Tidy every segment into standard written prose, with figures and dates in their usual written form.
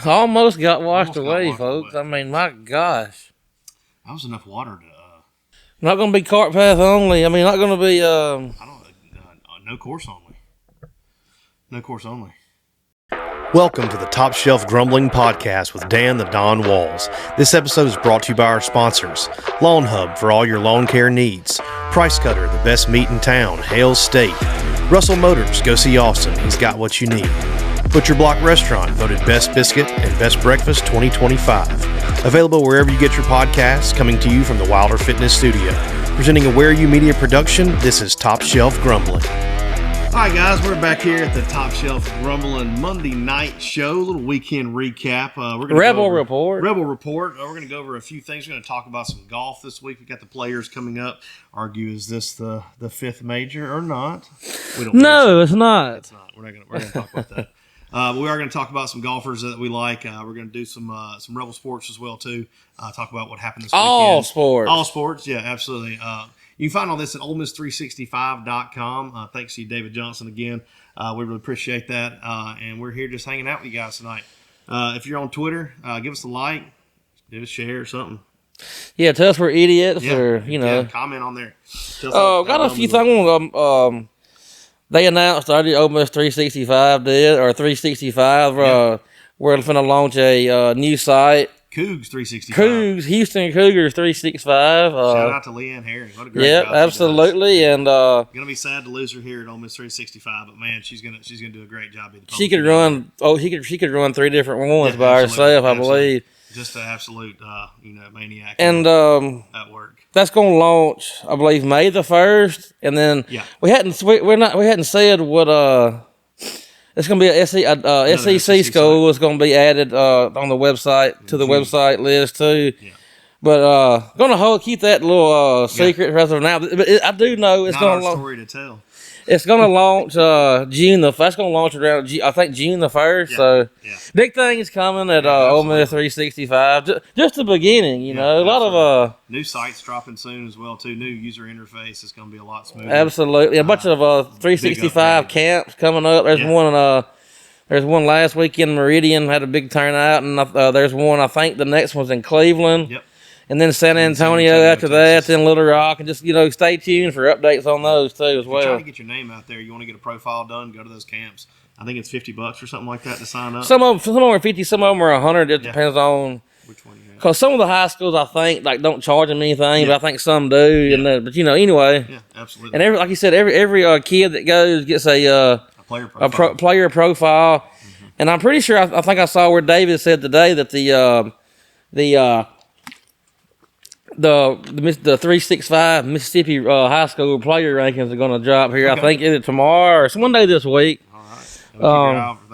Almost got washed away, folks. I mean, my gosh. That was enough water to... Not going to be cart path only. I mean, not going to be... no course only. No course only. Welcome to the Top Shelf Grumbling Podcast with Dan the Don Walls. This episode is brought to you by our sponsors. Lawn Hub for all your lawn care needs. Price Cutter, the best meat in town, Hales State. Russell Motors, go see Austin. He's got what you need. Butcher Block Restaurant, voted Best Biscuit and Best Breakfast 2025. Available wherever you get your podcasts, coming to you from the Wilder Fitness Studio. Presenting a Where You Media production, this is Top Shelf Grumbling. All right, guys, we're back here at the Top Shelf Grumbling Monday night show. A little weekend recap. We're gonna Rebel Report. We're going to go over a few things. We're going to talk about some golf this week. We got the players coming up. Argue, is this the fifth major or not? We don't. No, it's not. It's not. We're going to talk about that. We are going to talk about some golfers that we like. We're going to do some Rebel sports as well too. Talk about what happened this weekend. All sports, yeah, absolutely. You can find all this at OleMiss365.com. Thanks to you, David Johnson, again. We really appreciate that. And we're here just hanging out with you guys tonight. If you're on Twitter, give us a like, give us a share or something. Yeah, tell us we're idiots or, comment on there. Got a few things. They announced already Ole Miss 365 did, or 365. We're going to launch a new site. Cougs 365. Houston Cougars 365. Shout out to Leanne Harry. What a great job. Absolutely. And gonna be sad to lose her here at Ole Miss 365, but man, she's gonna do a great job. She could run. She could run three different ones by herself, I believe. Just an absolute, maniac. And at work. That's gonna launch, I believe, May the 1st, and then we hadn't said what it's going to be a SEC school is going to be added on the website to the website list too. Yeah. But going to keep that little secret as of now. But I do know it's going to launch. Story to tell. It's going to launch June the. That's going to launch around June 1st. Yeah. So big thing is coming at Ole Miss 365. Just the beginning, a lot of new sites dropping soon as well too. New user interface is going to be a lot smoother. Absolutely, a bunch of 365 camps coming up. There's one. There's one last week in Meridian, had a big turnout, and there's one. I think the next one's in Cleveland. Yep. And then San Antonio after that, then Little Rock, and just, stay tuned for updates on those too as well. If you're trying to get your name out there, you want to get a profile done, go to those camps. I think it's $50 or something like that to sign up. Some of them are 50, some of them are 100. It depends on which one you have. Because some of the high schools, I think, don't charge them anything, but I think some do. Yeah. And but anyway. Yeah, absolutely. And like you said, every kid that goes gets a player profile. Player profile. Mm-hmm. And I'm pretty sure I think I saw where David said today that the 365 Mississippi high school player rankings are going to drop here. Okay. I think either tomorrow or it's one day this week. All right. We'll keep an eye out for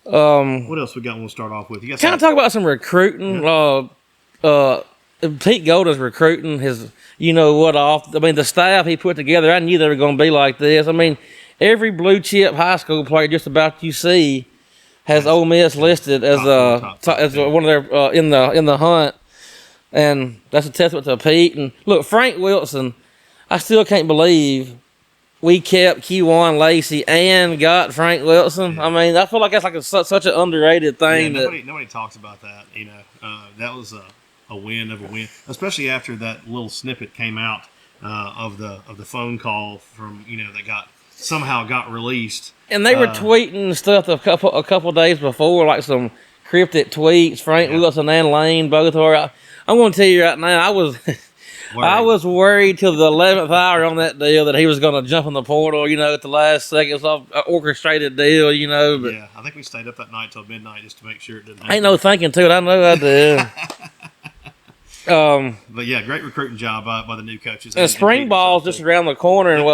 that. What else we got? We'll start off with. Kind of talk about some recruiting. Yeah. Pete Golden's recruiting his, the staff he put together. I knew they were going to be like this. I mean, every blue chip high school player just about you see has Ole Miss listed as one of their in the hunt. And that's a testament to Pete. And look, Frank Wilson, I still can't believe we kept Q1 Lacey and got Frank Wilson. Yeah. I mean, I feel like that's such an underrated thing. Yeah, nobody talks about that. That was a win of a win, especially after that little snippet came out of the phone call from that somehow got released. And they were tweeting stuff a couple days before, like some cryptic tweets. Frank Wilson and Lane both were. I'm going to tell you right now, I was worried till the 11th hour on that deal that he was going to jump in the portal, at the last second. It's an orchestrated deal, But yeah, I think we stayed up that night till midnight just to make sure it didn't happen. Ain't no thinking to it. I know I did. But yeah, great recruiting job by the new coaches. And spring ball's just around the corner, and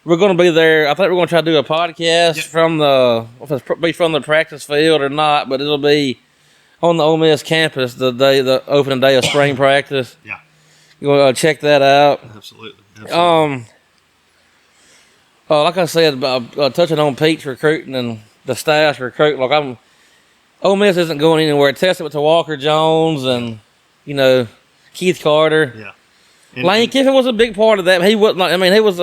we're going to be there. I think we're going to try to do a podcast from the practice field or not, but it'll be on the Ole Miss campus the opening day of spring practice. Yeah. You want to check that out? Absolutely. Like I said, touching on Pete's recruiting and the staff's recruiting, Ole Miss isn't going anywhere. Testament to Walker Jones and, Keith Carter. Yeah. Lane Kiffin was a big part of that. He wasn't. He was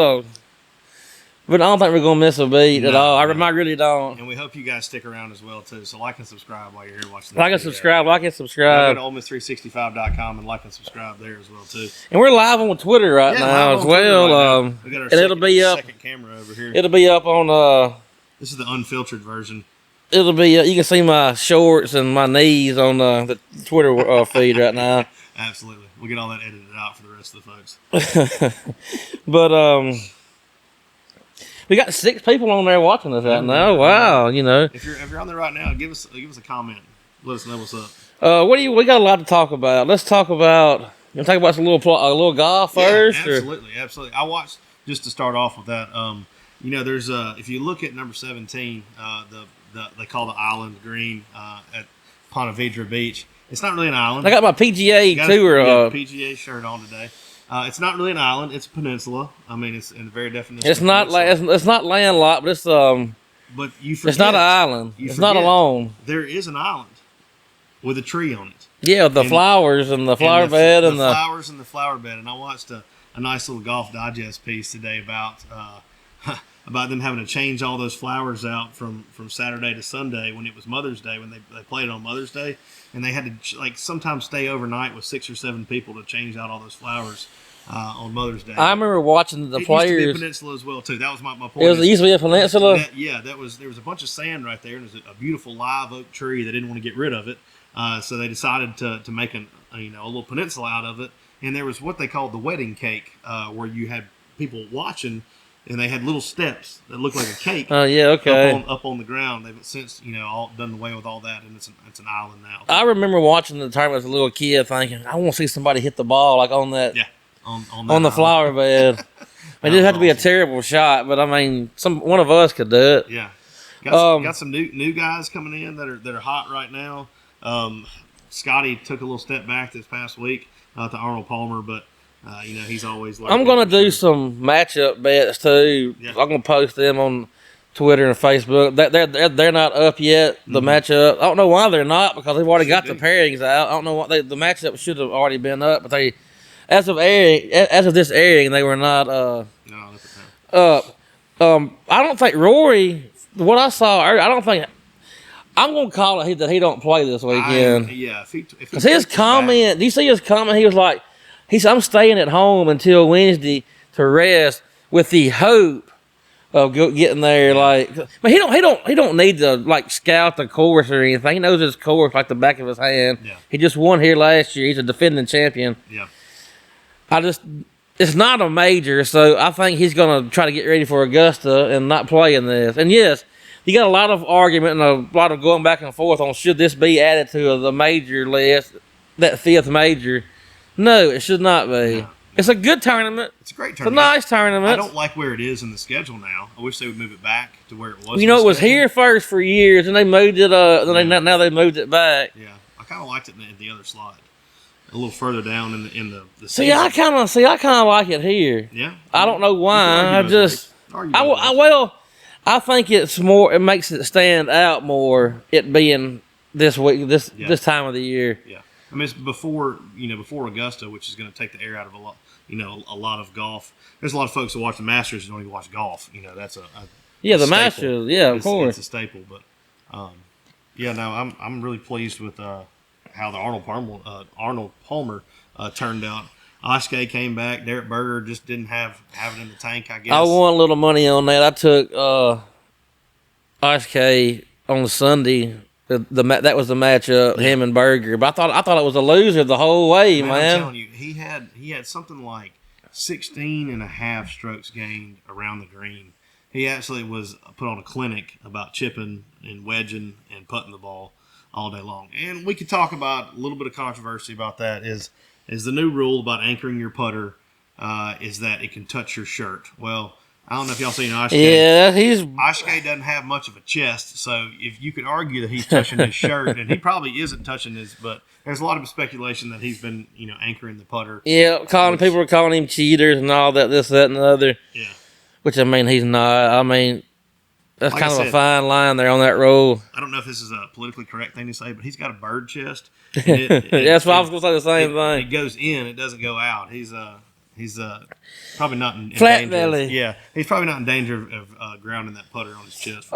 But I don't think we're gonna miss a beat at No, all. I no. really don't. And we hope you guys stick around as well too. So like and subscribe while you're here watching. Like and subscribe. Like and Go subscribe. to OleMiss365.com and like and subscribe there as well too. And we're live on Twitter right Yeah, now live as on Twitter well. right now. We got our And it'll be up. second camera over here. It'll be up on. This is the unfiltered version. It'll be. You can see my shorts and my knees on the Twitter feed right now. Absolutely, we'll get all that edited out for the rest of the folks. But we got 6 people on there watching us right now. Wow, you know. If you're on there right now, give us a comment. Let us know what's up. We got a lot to talk about. Let's talk about. You want to talk about some a little golf first? Yeah, absolutely. I watched, just to start off with that. You know, there's if you look at number 17, they call the island green at Ponte Vedra Beach. It's not really an island. I got my PGA Tour. PGA shirt on today. It's not really an island. It's a peninsula. I mean, it's in the very definition. It's not it's not landlocked, but it's But you forget. It's not an island. It's not alone. There is an island with a tree on it. Yeah, the flowers and the flower bed and the flowers and the flower bed. And I watched a nice little Golf Digest piece today about them having to change all those flowers out from Saturday to Sunday when it was Mother's Day, when they played on Mother's Day, and they had to sometimes stay overnight with 6 or 7 people to change out all those flowers on Mother's Day. I remember watching the players. It used to be a peninsula as well too. That was my point. It used to be a peninsula. There was a bunch of sand right there, and there's a beautiful live oak tree. They didn't want to get rid of it, so they decided to make a little peninsula out of it. And there was what they called the wedding cake, where you had people watching. And they had little steps that looked like a cake. Oh yeah, okay. Up on the ground. They've since all done away with all that, and it's an island now. I remember watching the tournament as a little kid, thinking, I want to see somebody hit the ball like on that. Yeah, on the flower bed. It didn't have to be a terrible shot, but I mean, one of us could do it. Yeah, got some new guys coming in that are hot right now. Scotty took a little step back this past week to Arnold Palmer, but. He's always. I'm gonna do some matchup bets too. Yeah. I'm gonna post them on Twitter and Facebook. They're not up yet. The matchup. I don't know why they're not, because they've already got the pairings out. I don't know what the matchup should have already been up, but they, as of this airing, they were not up. I don't think Rory. What I saw, I don't think. I'm gonna call it that he don't play this weekend. Because his comment. Do you see his comment? He was like. He said, "I'm staying at home until Wednesday to rest with the hope of getting there." Like, but he don't need to scout the course or anything. He knows his course like the back of his hand. Yeah. He just won here last year. He's a defending champion. Yeah. It's not a major, so I think he's gonna try to get ready for Augusta and not play in this. And yes, you got a lot of argument and a lot of going back and forth on should this be added to the major list, that 5th major. No, it should not be. No. It's a good tournament. It's a great tournament. It's a nice tournament. I don't like where it is in the schedule now. I wish they would move it back to where it was. It was here first for years, and they moved it up. Now they moved it back. Yeah, I kind of liked it in the other slot, a little further down in the season. See, I kind of like it here. Yeah. I don't know why. I think it's more. It makes it stand out more. It being this week, this time of the year. Yeah. I mean, it's before Augusta, which is going to take the air out of a lot of golf. There's a lot of folks that watch the Masters who don't even watch golf. That's the Masters. Yeah, of course, it's a staple. But I'm really pleased with how the Arnold Palmer turned out. Oshke came back. Derek Berger just didn't have it in the tank, I guess. I won a little money on that. I took Oshke on Sunday. That was the matchup, him and Berger. But I thought it was a loser the whole way, man. I'm telling you, he had something like 16 and a half strokes gained around the green. He actually was put on a clinic about chipping and wedging and putting the ball all day long. And we could talk about a little bit of controversy about that. Is the new rule about anchoring your putter is that it can touch your shirt. Well, I don't know if y'all seen Oshke. Yeah, Oshke doesn't have much of a chest, so if you could argue that he's touching his shirt, and he probably isn't touching his, but there's a lot of speculation that he's been, anchoring the putter. Yeah, people were calling him cheaters and all that, this, that, and the other. Yeah. Which, I mean, he's not. I mean, that's kind of a fine line there on that roll. I don't know if this is a politically correct thing to say, but he's got a bird chest. That's why I was going to say the same thing. It goes in, it doesn't go out. He's probably not in Flat danger. belly. Yeah, he's probably not in danger of grounding that putter on his chest.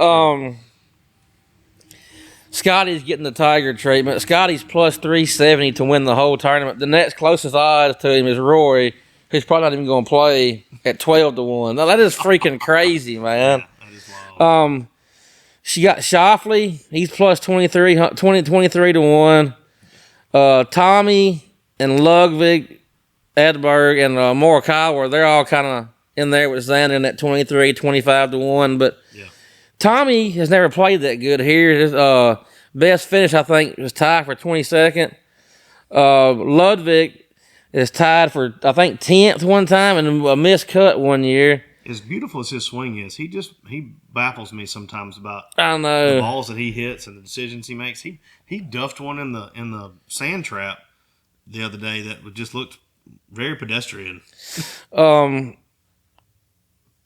Scotty's getting the Tiger treatment. Scotty's plus 370 to win the whole tournament. The next closest odds to him is Rory, who's probably not even going to play at 12 to 1. Now, that is freaking crazy, man. Yeah, that is wild. She got Shoffley. He's plus 23 to 1. Tommy and Ludwig, Edberg, and Morikawa, they're all kind of in there with Xander at 23, 25 to 1. But Yeah. Tommy has never played that good here. His best finish, I think, was tied for 22nd. Ludwig is tied for, I think, 10th one time and a missed cut one year. As beautiful as his swing is, he baffles me sometimes about I the know. balls that he hits and the decisions he makes. He duffed one in the sand trap the other day that just looked very pedestrian.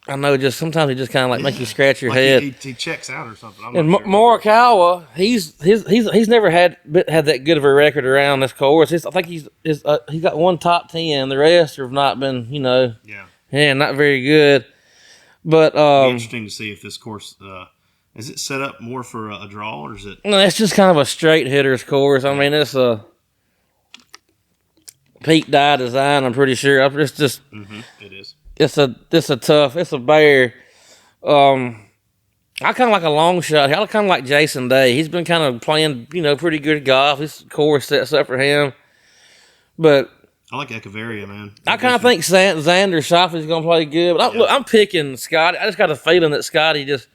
I know. Just sometimes he just kind of like make you scratch your Like head. he checks out or something. I'm And not sure. Morikawa, he's never had that good of a record around this course. I think he's got one top 10. The rest have not been, not very good. But It'll be interesting to see if this course is it set up more for a draw or is it? no, it's just kind of a straight hitters course. I mean, it's a Pete Dye design. I'm pretty sure. It's just It is. it's a bear. I kind of like a long shot. I kind of like Jason Day. He's been kind of playing, pretty good golf. This course sets up for him. But I like Echeverria, man. I kind of think Xander Shoffley's going to play good. But I'm picking Scotty. I just got a feeling that Scotty just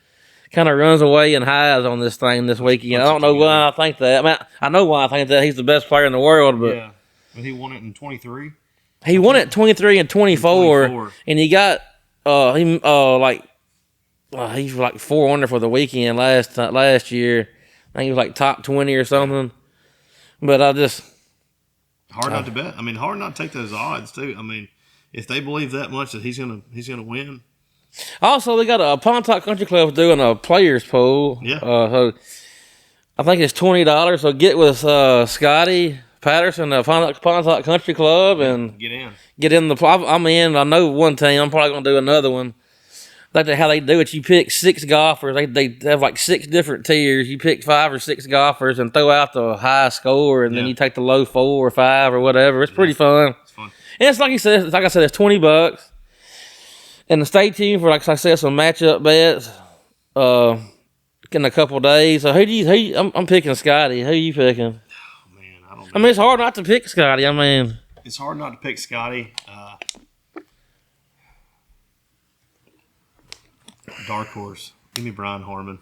kind of runs away and hides on this thing this weekend. I don't know why I think that. I mean, I know why I think that. He's the best player in the world. But yeah, but he won it in 23. he won it 23 and 24. And he got he was like 4 under for the weekend last year. I think he was like top 20 or something. But I just hard not to bet. I mean, hard not to take those odds too. I mean, if they believe that much that he's gonna win. Also, they got a Pontoc Country Club doing a players pool. Yeah. So I think it's $20. So get with Scotty Patterson, the Pontoc Country Club, and Get in. I'm in. I know one team. I'm probably gonna do another one. Like how they do it, you pick 6 golfers. They have like 6 different tiers. You pick 5 or 6 golfers and throw out the high score, and then you take the low 4 or 5 or whatever. It's pretty fun. It's fun. And it's like you said. Like I said, it's $20. And stay tuned for, like I said, some matchup bets in a couple days. So I'm picking Scotty. Who you picking? Oh man, I don't know. I mean, it's hard not to pick Scotty. I mean, It's hard not to pick Scotty. Dark horse. Give me Brian Harmon.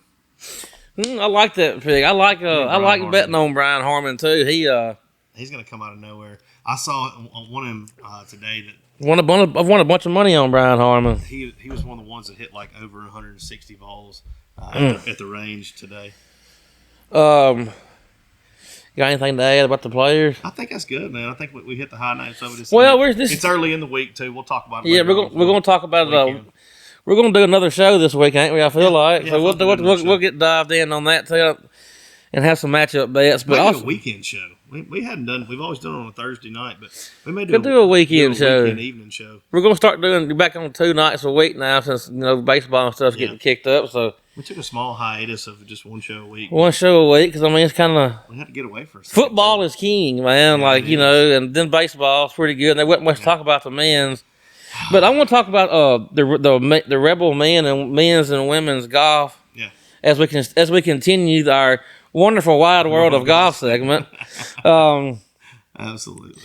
I like that pick. I like Harmon. betting on Brian Harmon too. He's gonna come out of nowhere. I saw one of him today that I've won a bunch of money on Brian Harmon. he was one of the ones that hit like over 160 balls at the range today. Got anything to add about the players? I think that's good, man. I think we hit the high notes of it. Well, it's early in the week too. We'll talk about it. Yeah, later we're gonna talk about it. We're gonna do another show this week, ain't we? I feel like so we'll get dived in on that too, and have some matchup bets. But maybe also a weekend show. We hadn't done. We've always done it on a Thursday night, but we may could do a weekend show. Evening show. We're gonna start doing back on 2 nights a week now since baseball and stuff's getting kicked up. So we took a small hiatus of just one show a week. One show a week because I mean it's kind of we had to get away for a second. Football is king, man. And then baseball's pretty good. And there wasn't much talk about the men's. But I want to talk about the Rebel men's and women's golf. Yeah. As we continue our wonderful wide world of golf segment. Absolutely.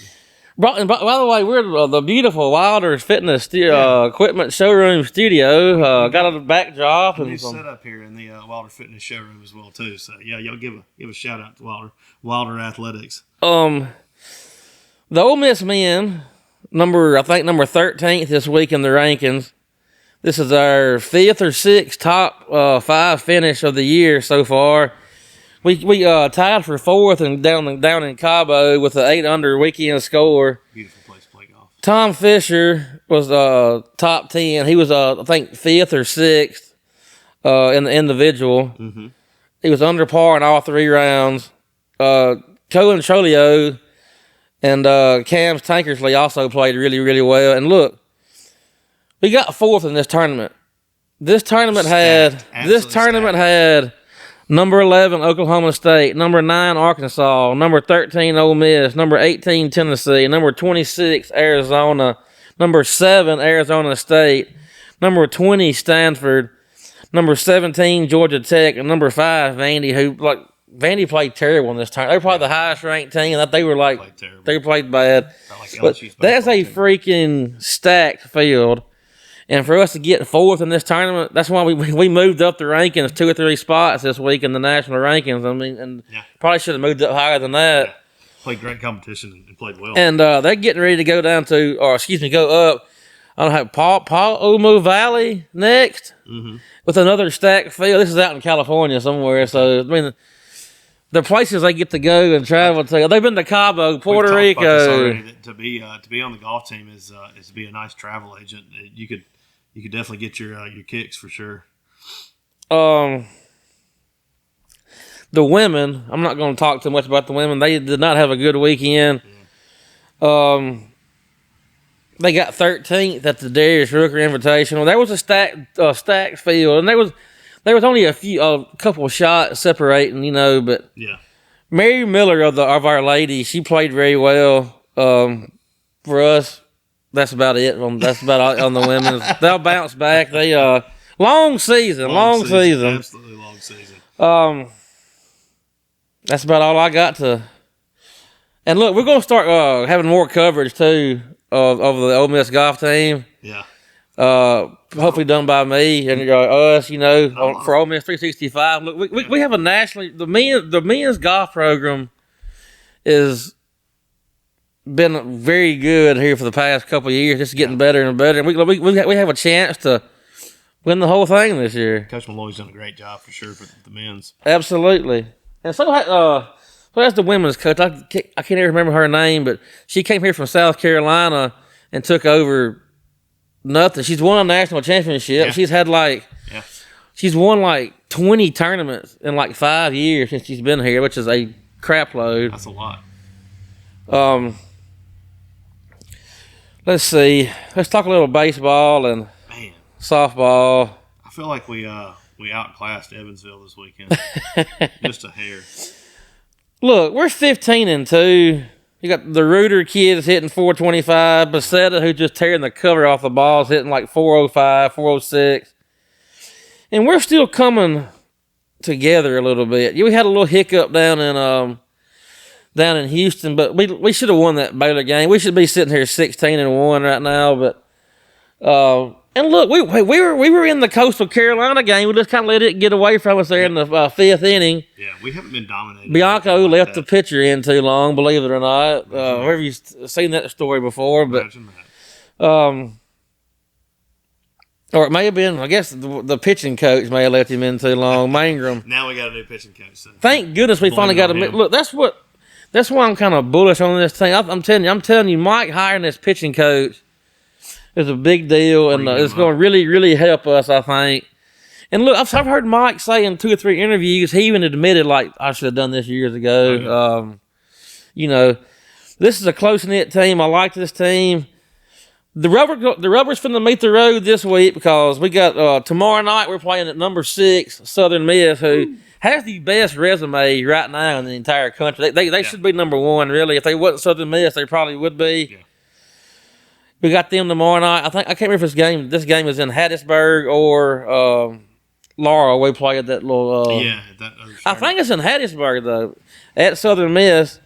By the way, we're the beautiful Wilder's Fitness Equipment Showroom Studio. Got a backdrop And and he's set up here in the Wilder Fitness Showroom as well too. So yeah, y'all give a shout out to Wilder Athletics. The Ole Miss men. Number 13th this week in the rankings. This is our 5th or 6th top 5 finish of the year so far. We tied for 4th and down in Cabo with an 8 under weekend score. Beautiful place to play golf. Tom Fisher was top 10. He was I think 5th or 6th in the individual. Mm-hmm. He was under par in all 3 rounds. Colin Trolio And Cam Tankersley also played really, really well. And look, we got fourth in this tournament. This tournament had number 11 Oklahoma State, number 9 Arkansas, number 13 Ole Miss, number 18 Tennessee, number 26 Arizona, number 7 Arizona State, number 20 Stanford, number 17 Georgia Tech, and number 5 Vandy. Vandy played terrible in this tournament. They were probably the highest ranked team, and they were they played bad. But that's a freaking stacked field. And for us to get fourth in this tournament, that's why we moved up the rankings 2 or 3 spots this week in the national rankings. I mean, and probably should have moved up higher than that. Yeah. Played great competition and played well. And they're getting ready to go go up. I don't know, Paul Omo Valley next with another stacked field. This is out in California somewhere. So, I mean, the places they get to go and travel to. They've been to Cabo, Puerto Rico. To be on the golf team is to be a nice travel agent. You could definitely get your kicks for sure. The women, I'm not going to talk too much about the women. They did not have a good weekend. Yeah. They got 13th at the Darius Rooker Invitational. There was a stacked field, and there was only a couple of shots separating, but Mary Miller of our lady, she played very well. For us, that's about it. That's about all on the women's. They'll bounce back. They long season. Absolutely long season. That's about all I got to. And look, we're gonna start having more coverage too of the Ole Miss golf team. Yeah. Hopefully done by me and us. For Ole Miss 365. Look, we have a nationally the men's golf program is been very good here for the past couple of years. Just getting better and better. And we have a chance to win the whole thing this year. Coach Malloy's done a great job for sure for the men's. Absolutely. And so that's the women's coach. I can't even remember her name, but she came here from South Carolina and took over nothing. She's won a national championship. Yeah. She's won 20 tournaments in 5 years since she's been here, which is a crap load. That's a lot. Let's see. Let's talk a little baseball and softball. I feel like we outclassed Evansville this weekend. Just a hair. Look, we're 15-2. You got the Reuter kids hitting 425. Becerra, who's just tearing the cover off the balls, hitting 405, 406. And we're still coming together a little bit. We had a little hiccup down in Houston, but we should have won that Baylor game. We should be sitting here 16-1 right now. But and look, we were in the Coastal Carolina game. We just kind of let it get away from us there in the 5th inning. Yeah, we haven't been dominated. Bianco left the pitcher in too long, believe it or not. Have you seen that story before? But imagine that. Or it may have been, I guess, the pitching coach may have left him in too long. Mangrum. Now we got a new pitching coach. So thank goodness we finally got him. Look, that's why I'm kind of bullish on this thing. I'm telling you, Mike hiring this pitching coach is a big deal, and it's going to really, really help us, I think. And look, I've heard Mike say in 2 or 3 interviews, he even admitted, I should have done this years ago. This is a close-knit team. I like this team. The rubber's finna meet the road this week because we got tomorrow night we're playing at number 6 Southern Miss, who has the best resume right now in the entire country. They should be number 1, really. If they wasn't Southern Miss, they probably would be. Yeah. We got them tomorrow night. I can't remember if this game is in Hattiesburg or Laurel. We played that little. I think it's in Hattiesburg though, at Southern Miss.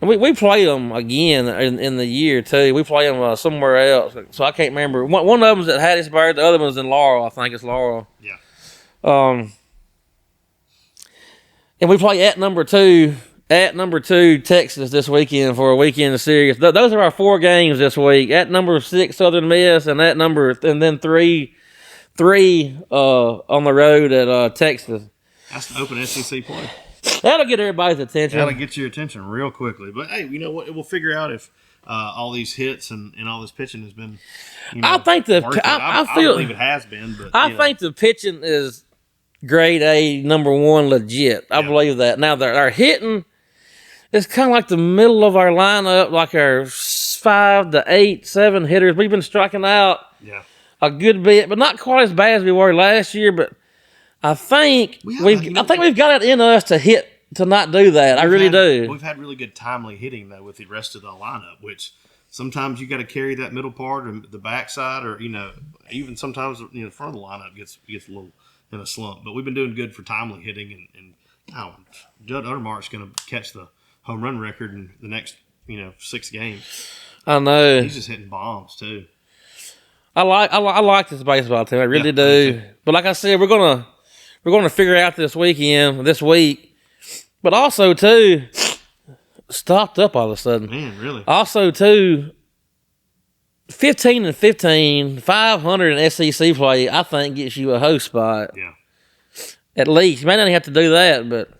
And we play them again in the year too. We play them somewhere else, so I can't remember. One of them's at Hattiesburg, the other one's in Laurel. I think it's Laurel. Yeah. And we play at number 2 Texas this weekend for a weekend series. Those are our 4 games this week. At number 6 Southern Miss, and then three on the road at Texas. That's the open SEC play. That'll get everybody's attention. That'll get your attention real quickly. But hey, you know what? We'll figure out if all these hits and all this pitching has been. I think I believe it has been. But I think the pitching is grade A, number 1, legit. I believe that. Now our hitting it's kind of like the middle of our lineup, like our 5 to 8, 7 hitters. We've been striking out a good bit, but not quite as bad as we were last year. But I think we've got it in us to not do that. I really do. We've had really good timely hitting though with the rest of the lineup, which sometimes you got to carry that middle part or the backside, or even sometimes the front of the lineup gets a little in a slump. But we've been doing good for timely hitting, and Judd Uttermark's going to catch the home run record in the next 6 games. I know he's just hitting bombs too. I like this baseball team. I really do. But like I said, we're gonna figure out this week. But also too, stocked up all of a sudden. Man, really. Also too, 15-15, 500 in SEC play, I think gets you a host spot. Yeah. At least. You may not have to do that, but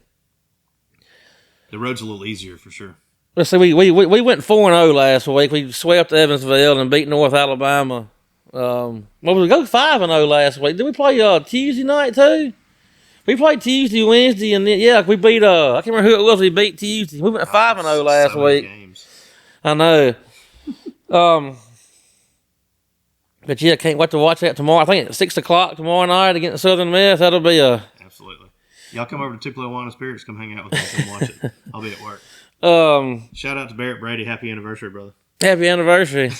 the road's a little easier for sure. Let's see, we went 4-0 last week. We swept Evansville and beat North Alabama. We go 5-0 last week. Did we play Tuesday night too? We played Tuesday, Wednesday, and then, we beat I can't remember who it was we beat Tuesday. We went 5-0 last week. Games. I know. But can't wait to watch that tomorrow. I think at 6:00 tomorrow night against Southern Miss. That'll be absolutely. Y'all come over to Tupelo Wine and Spirits. Come hang out with us and watch it. I'll be at work. Shout out to Barrett Brady. Happy anniversary, brother. Happy anniversary.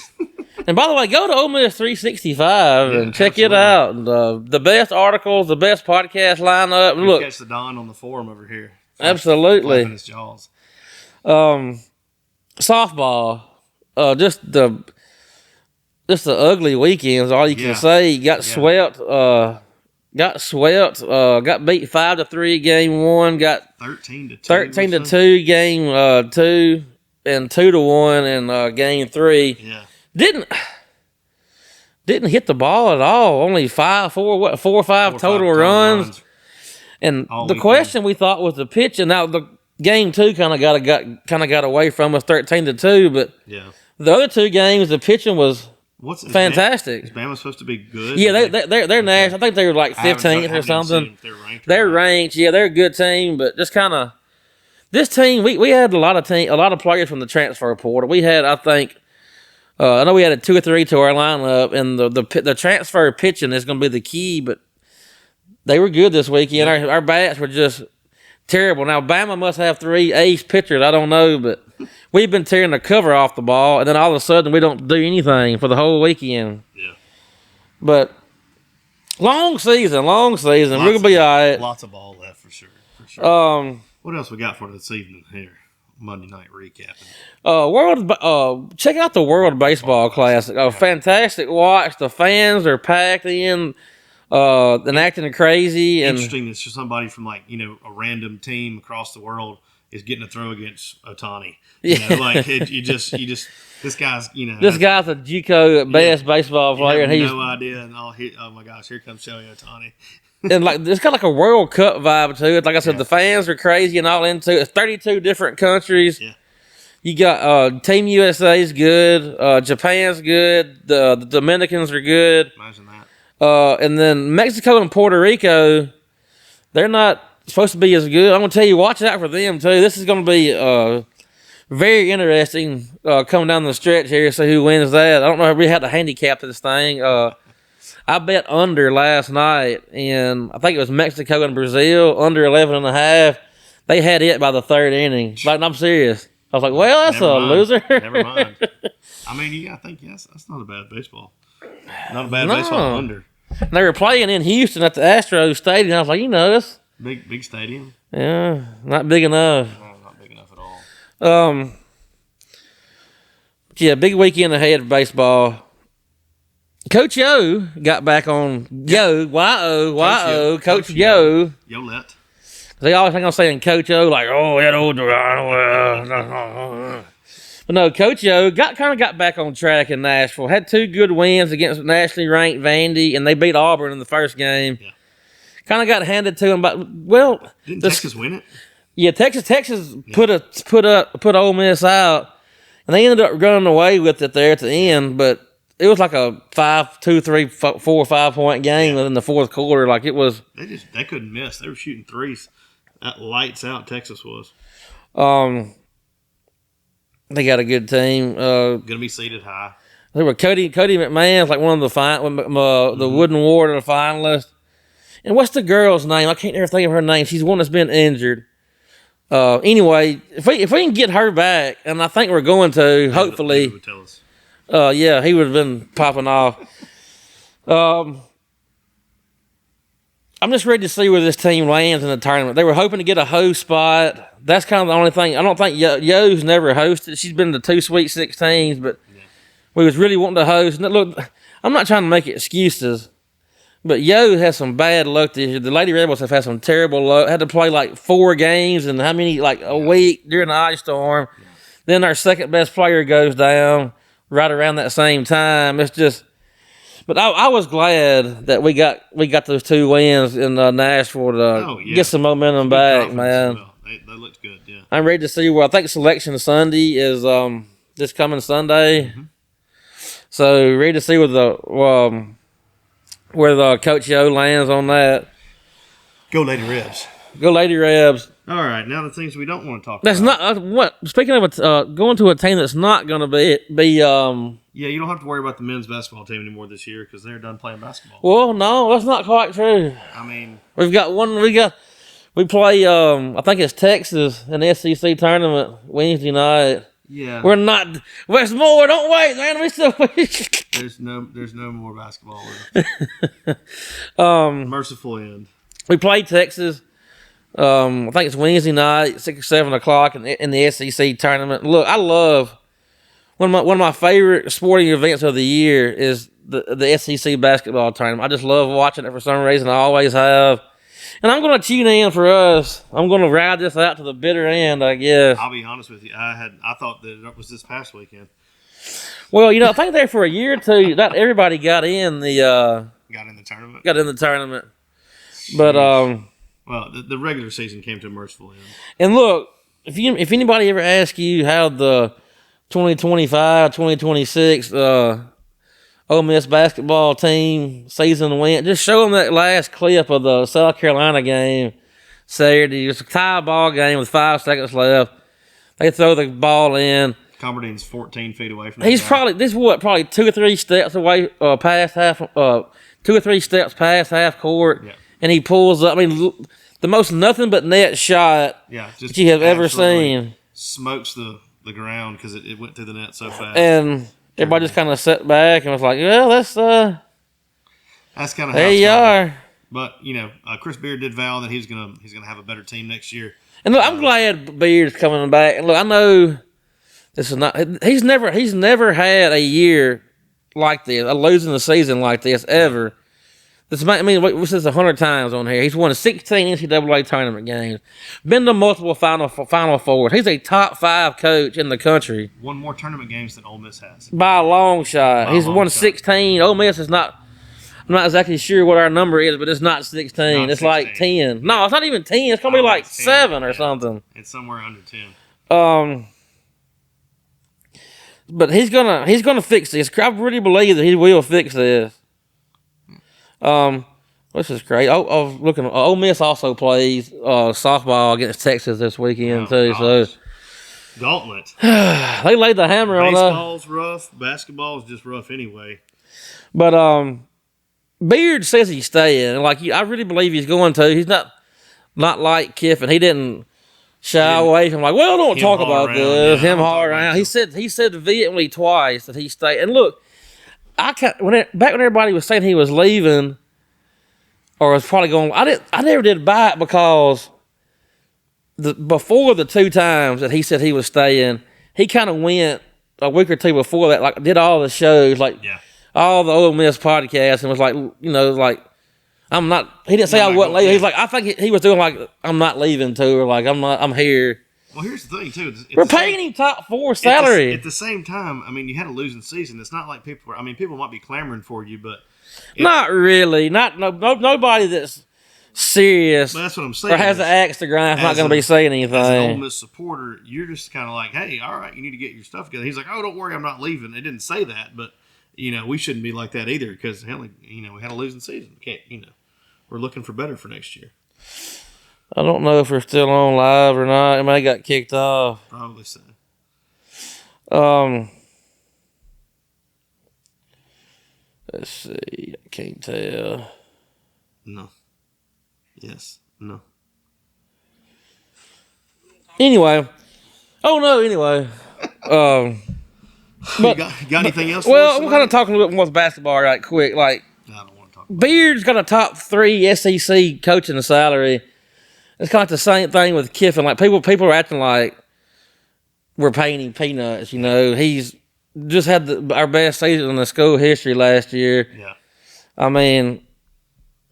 And by the way, go to Ole Miss 365 and check it out. The best articles, the best podcast lineup. Look, catch the Don on the forum over here. Absolutely. His jaws. Softball. Just the ugly weekends. All you can say. Got swept. Got beat 5-3 game 1. Got 13-2 game 2, and 2-1 in game 3. Yeah. Didn't hit the ball at all. Only 4 or 5 total runs. And the question we thought was the pitching. Now the game 2 kind of got away from us 13-2, but the other 2 games the pitching was fantastic. Is Bama supposed to be good? Yeah, they're national. I think they were like 15th or something. They're ranked. Yeah, they're a good team, but just kind of this team. We had a lot of players from the transfer portal. We had, I think. I know we had 2 or 3 to our lineup, and the transfer pitching is going to be the key, but they were good this weekend. Our bats were just terrible. Now, Bama must have 3 ace pitchers. I don't know, but we've been tearing the cover off the ball, and then all of a sudden we don't do anything for the whole weekend. Yeah. But long season. We're going to be all right. Lots of ball left for sure. What else we got for this evening here? Monday night recapping. Check out the World Baseball Classic. Fantastic watch. The fans are packed in, and acting crazy. And interesting that somebody from a random team across the world is getting a throw against Ohtani. This guy's this guy's a JUCO best baseball player, and he's no idea. And oh my gosh, here comes Shohei Ohtani. And it's got like a World Cup vibe to it. Like I said, the fans are crazy and all into it. It's 32 different countries. Yeah. You got Team USA's good. Japan's good. The Dominicans are good. Imagine that. And then Mexico and Puerto Rico, they're not supposed to be as good. I'm going to tell you, watch out for them too. This is going to be very interesting coming down the stretch here. See who wins that. I don't know if we had to handicap this thing. I bet under last night, and I think it was Mexico and Brazil, under 11.5. They had it by the 3rd inning. Like, I'm serious. I was like, well, that's loser. Never mind. I mean, I think, that's not a bad baseball. Not a bad baseball under. And they were playing in Houston at the Astros Stadium. I was like, it's big stadium. Yeah, not big enough. No, not big enough at all. Big weekend ahead of baseball. Coach Yo got back on Y-O, Coach Yo. Yolette. They always think I'm saying Coach O, like, that old. But no, Coach Yo got back on track in Nashville. Had 2 good wins against nationally ranked Vandy, and they beat Auburn in the first game. Yeah. Kind of got handed to him, but didn't Texas win it? Yeah, Texas put Ole Miss out, and they ended up running away with it there at the end, but. It was like a 2, 3, 4, 5 point game in the fourth quarter. Like it was. They couldn't miss. They were shooting threes. That lights out. Texas was. They got a good team. Going to be seated high. They were Cody McMahon's like one of the Wooden Ward of the finalists. And what's the girl's name? I can't ever think of her name. She's one that's been injured. Anyway, if we can get her back, and I think we're going to, hopefully. David would tell us. Yeah, he would have been popping off. I'm just ready to see where this team lands in the tournament. They were hoping to get a host spot. That's kind of the only thing. I don't think Yo's never hosted. She's been to 2 Sweet 16s, but we was really wanting to host. And look, I'm not trying to make excuses, but Yo has some bad luck this year. The Lady Rebels have had some terrible luck. Had to play like 4 games and how many, like a week during the ice storm. Yeah. Then our second best player goes down right around that same time. It's just, but I was glad that we got those 2 wins in Nashville to get some momentum back, man. Well. They looked good, yeah. I'm ready to see where I think Selection Sunday is this coming Sunday. Mm-hmm. So ready to see where the Coach Yo lands on that. Go Lady Rebs. Go Lady Rebs. All right, now the things we don't want to talk that's about. That's not what. Speaking of going to a team that's not going to be. Yeah, you don't have to worry about the men's basketball team anymore this year because they're done playing basketball. Well, no, that's not quite true. I mean, we play. I think it's Texas in the SEC tournament Wednesday night. Yeah, we're not. Westmore, don't wait, man. We still. There's no more basketball. Merciful end. We played Texas. I think it's Wednesday night, 6 or 7 o'clock in the SEC tournament. Look, I love one of my favorite sporting events of the year is the SEC basketball tournament. I just love watching it for some reason. I always have. And I'm going to tune in for us. I'm going to ride this out to the bitter end, I guess. I'll be honest with you. I thought that it was this past weekend. Well, I think there for a year or two, not everybody got in the tournament. Got in the tournament. But well, the regular season came to a merciful end. And look, if anybody ever asks you how the 2025, 2026 Ole Miss basketball team season went, just show them that last clip of the South Carolina game Saturday. It's a tie ball game with 5 seconds left. They throw the ball in. Comberdine's 14 feet away from. He's probably 2 or 3 steps away past half. 2 or 3 steps past half court, and he pulls up. I mean, the most nothing but net shot that you have ever seen. Smokes the ground because it went through the net so fast. And everybody just kind of sat back and was like, "Well, that's kind of there you are." But Chris Beard did vow that he's gonna have a better team next year. And look, I'm glad Beard's coming back. And look, I know this is not. He's never had a year like this, a losing the season like this ever. We've said this 100 times on here. He's won 16 NCAA tournament games, been to multiple Final Fours. He's a top 5 coach in the country. Won more tournament games than Ole Miss has by a long shot. He's won 16. Ole Miss is not. I'm not exactly sure what our number is, but it's not 16. It's 16. Like 10. No, it's not even 10. It's gonna be like 10, 7 or something. It's somewhere under 10. But he's gonna fix this. I really believe that he will fix this. This is great. I was looking. Ole Miss also plays softball against Texas this weekend too. Gosh. So gauntlet. They laid the hammer on us. Baseball's rough. Basketball is just rough anyway. But Beard says he's staying. I really believe he's going to. He's not like Kiffin. He didn't shy away from don't talk about this. Him hard around. He said vehemently twice that he stayed. And look, back when everybody was saying he was leaving or was probably going, I never did buy it because before the 2 times that he said he was staying, he kind of went a week or 2 before that, did all the shows, all the Ole Miss podcasts, and was I'm not. He didn't say I wasn't leaving. He's I think he was doing I'm not leaving too, or I'm here. Well, here's the thing too. We're paying him top 4 salary. At the same time, you had a losing season. It's not like people were. People might be clamoring for you, but not really. Nobody that's serious. But that's what I'm saying. Or has an axe to grind. Not going to be saying anything. As an Ole Miss supporter, you're just kind of like, hey, all right, you need to get your stuff together. He's like, oh, don't worry, I'm not leaving. They didn't say that, but we shouldn't be like that either because we had a losing season. We can't. We're looking for better for next year. I don't know if we're still on live or not. It may got kicked off. Probably so. Let's see. I can't tell. No. Yes. No. Anyway. Oh no. Anyway. But, you got anything else? Well, I'm kind of talking a little bit more basketball right quick. Like, I don't want to talk. Beard's got a top 3 SEC coaching salary. It's kind of the same thing with Kiffin. Like people are acting like we're paying him peanuts. You know, he's just had our best season in the school history last year. Yeah. I mean,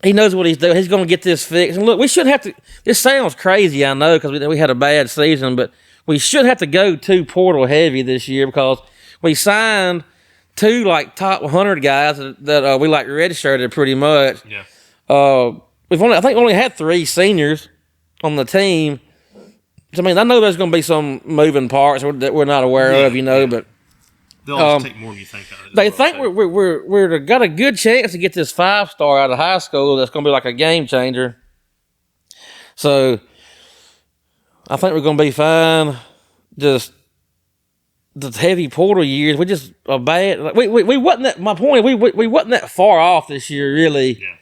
he knows what he's doing. He's going to get this fixed. And look, we shouldn't have to. This sounds crazy, I know, because we had a bad season, but we should have to go too portal heavy this year because we signed 2 like top 100 guys that we like redshirted pretty much. Yeah. I think we only had 3 seniors on the team. So, I mean, I know there's going to be some moving parts that we're not aware of, you know, but they'll always take more than you think. They think we're got a good chance to get this 5-star out of high school. That's going to be like a game changer. So, I think we're going to be fine. Just the heavy portal years, we just are bad. Like, we wasn't that. My point, we wasn't that far off this year, really. Yeah.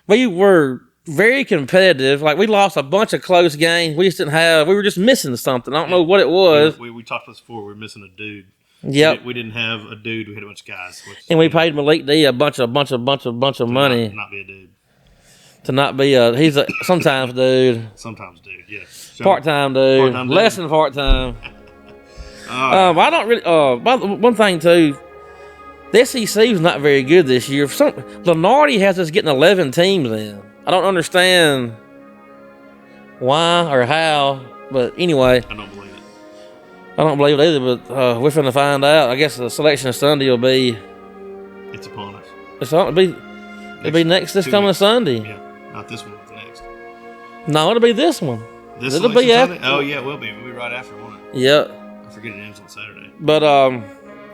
We were very competitive. Like, we lost a bunch of close games. We were just missing something. I don't know what it was. We talked about this before. We were missing a dude. Yep. We didn't have a dude. We had a bunch of guys. And we paid Malik D a bunch of money. Not be a dude. To not be he's a sometimes dude. Sometimes dude, yeah. Part-time dude. Part-time dude. Less than part-time. I don't really, one thing too, the SEC was not very good this year. Lenardi has us getting 11 teams in. I don't understand why or how, but anyway. I don't believe it. I don't believe it either, but we're finna find out. I guess the selection of Sunday will be. It's upon us. It'll be next this coming Sunday. Yeah, not this one, the next. No, it'll be this one. It'll be after. Oh yeah, it will be. We'll be right after, won't it? Yep. I forget it ends on Saturday. But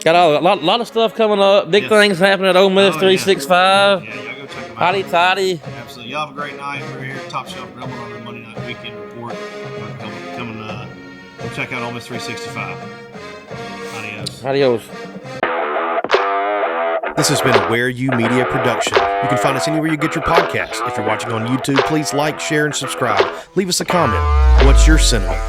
got a lot of stuff coming up. Big things happening at Ole Miss 365. Yeah, y'all go check them out. Hotty toddy. Absolutely. Y'all have a great night. We're here at Top Shelf Grumbling on our Monday Night Weekend Report. Come and check out Ole Miss 365. Adios. This has been a Where You Media production. You can find us anywhere you get your podcast. If you're watching on YouTube, please like, share, and subscribe. Leave us a comment. What's your sentiment?